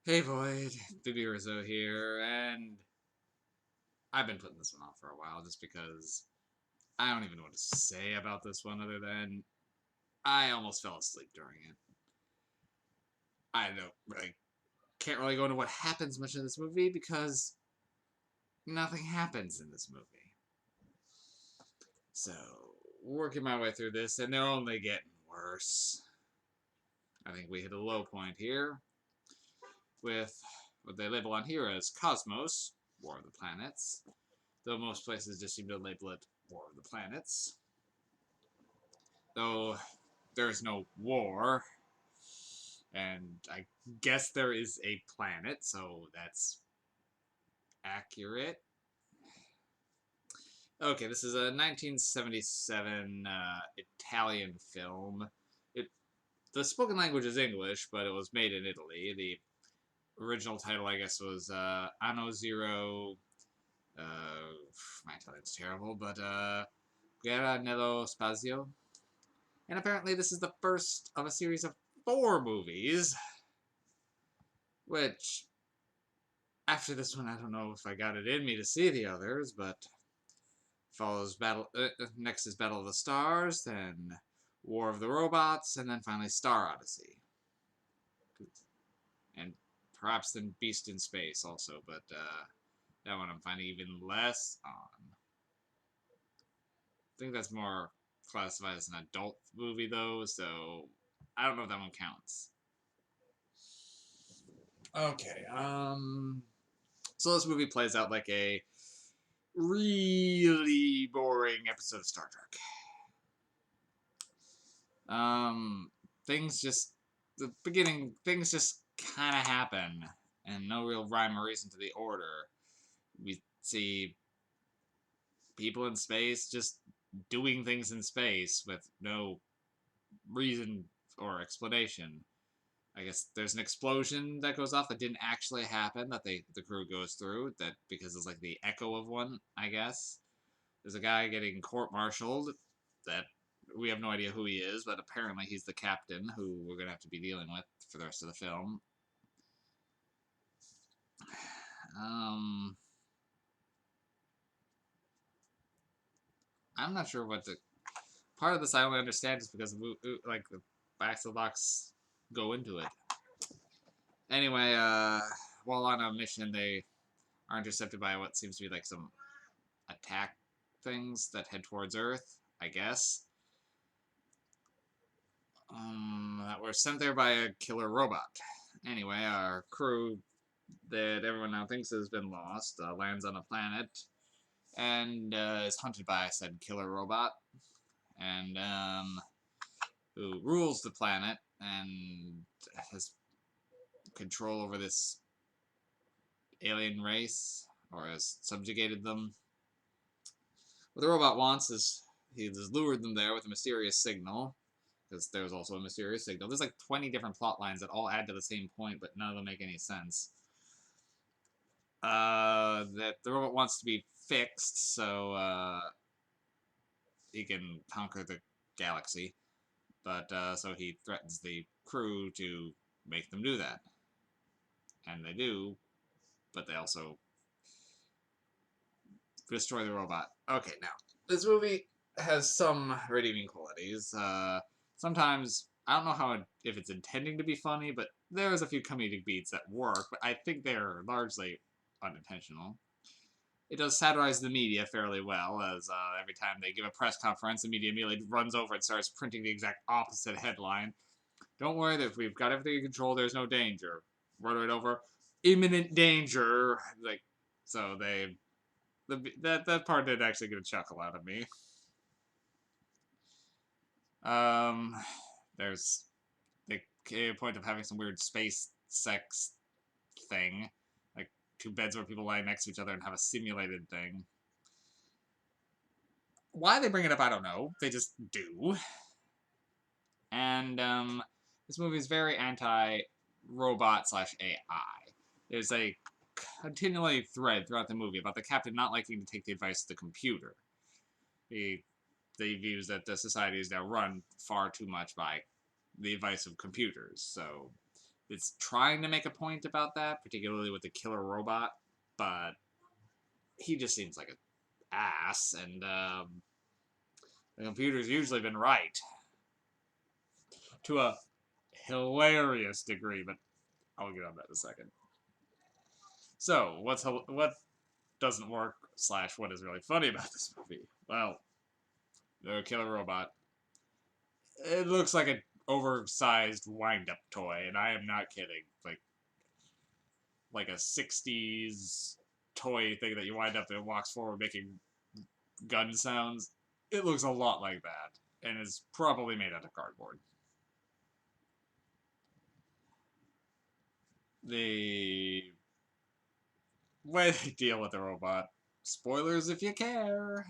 Hey Void, Bibi here, and I've been putting this one off for a while just because I don't even know what to say about this one other than I almost fell asleep during it. I don't really can't really go into what happens much in this movie because nothing happens in this movie. So, working my way through this, and they're only getting worse. I think we hit a low point here with what they label on here as Cosmos, War of the Planets, though most places just seem to label it War of the Planets. Though there's no war, and I guess there is a planet, so that's accurate. Okay, this is a 1977 Italian film. It The spoken language is English, but it was made in Italy. The original title, I guess, was Anno Zero. Uh, my Italian's terrible, but Guerra nello Spazio. And apparently, this is the first of a series of 4 movies, which after this one, I don't know if I got it in me to see the others, but follows Battle. Next is Battle of the Stars, then War of the Robots, and then finally Star Odyssey, and perhaps then Beast in Space also. But that one I'm finding even less on. I think that's more classified as an adult movie though, so I don't know if that one counts. Okay. So this movie plays out like a really boring episode of Star Trek. Um, things just the beginning things just kind of happen, and no real rhyme or reason to the order. We see people in space just doing things in space with no reason or explanation. I guess there's an explosion that goes off that didn't actually happen that the crew goes through that because it's like the echo of one. I guess there's a guy getting court-martialed that we have no idea who he is, but apparently he's the captain who we're going to have to be dealing with for the rest of the film. Um, I'm not sure what the part of this I only understand is because like the backs of the box go into it. Anyway, while on a mission, they are intercepted by what seems to be like some attack things that head towards Earth. I guess. That were sent there by a killer robot. Anyway, our crew that everyone now thinks has been lost lands on a planet and is hunted by said killer robot, and who rules the planet and has control over this alien race or has subjugated them. What the robot wants is he has lured them there with a mysterious signal, because there's also a mysterious signal. There's like 20 different plot lines that all add to the same point, but none of them make any sense. That the robot wants to be fixed so he can conquer the galaxy, but so he threatens the crew to make them do that, and they do, but they also destroy the robot. Okay, now this movie has some redeeming qualities. Sometimes I don't know if it's intending to be funny, but there's a few comedic beats that work, but I think they're largely unintentional. It does satirize the media fairly well, as every time they give a press conference, the media immediately runs over and starts printing the exact opposite headline. Don't worry, if we've got everything in control, there's no danger. Run right over, imminent danger. Like, so that part did actually get a chuckle out of me. Um, there's the point of having some weird space sex thing, like 2 beds where people lie next to each other and have a simulated thing. Why they bring it up, I don't know. They just do. And this movie is very anti-robot slash AI. There's a continually thread throughout the movie about the captain not liking to take the advice of the computer. He views that the society is now run far too much by the advice of computers. So it's trying to make a point about that, particularly with the killer robot, but he just seems like an ass, and the computer's usually been right to a hilarious degree, but I'll get on that in a second. So, what doesn't work / what is really funny about this movie? Well, the killer robot. It looks like an oversized wind-up toy, and I am not kidding. Like a '60s toy thing that you wind up and it walks forward making gun sounds. It looks a lot like that, and is probably made out of cardboard. The way they deal with the robot, spoilers if you care,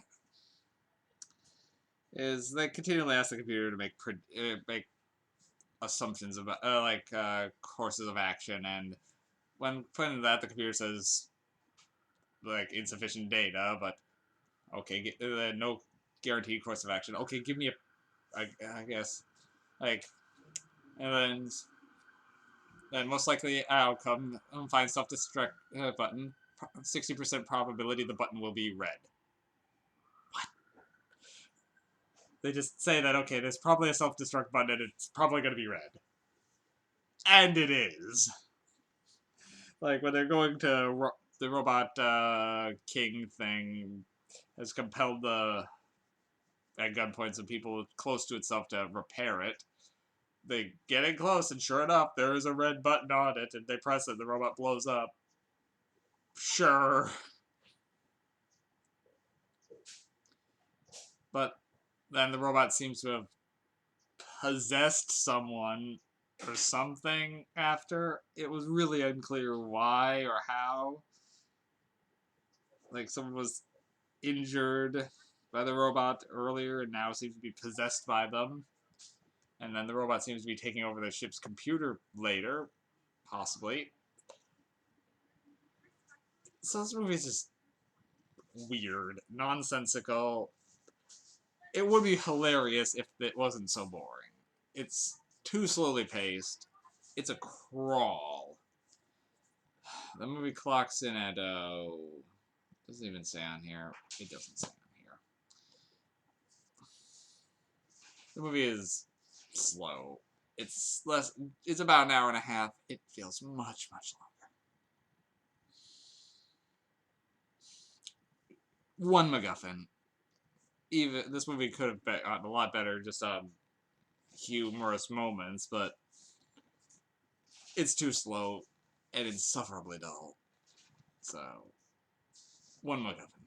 is they continually ask the computer to make assumptions about courses of action, and when put into that, the computer says like insufficient data, but okay, no guaranteed course of action. Okay, give me I guess like, and then most likely outcome, find self-destruct button. 60% probability the button will be red. What? They just say that, okay, there's probably a self-destruct button and it's probably going to be red. And it is. Like, when they're going to the robot king thing has compelled at gunpoint some people close to itself to repair it. They get in close, and sure enough, there is a red button on it, and they press it, the robot blows up. Sure. But then the robot seems to have possessed someone or something after. It was really unclear why or how. Like, someone was injured by the robot earlier and now seems to be possessed by them. And then the robot seems to be taking over the ship's computer later, possibly. So this movie is just weird, nonsensical. It would be hilarious if it wasn't so boring. It's too slowly paced. It's a crawl. The movie clocks in at, doesn't even say on here. It doesn't say on here. The movie is slow. It's about an hour and a half. It feels much, much longer. One MacGuffin. Even this movie could have been a lot better just on humorous moments, but it's too slow and insufferably dull. So, one MacGuffin.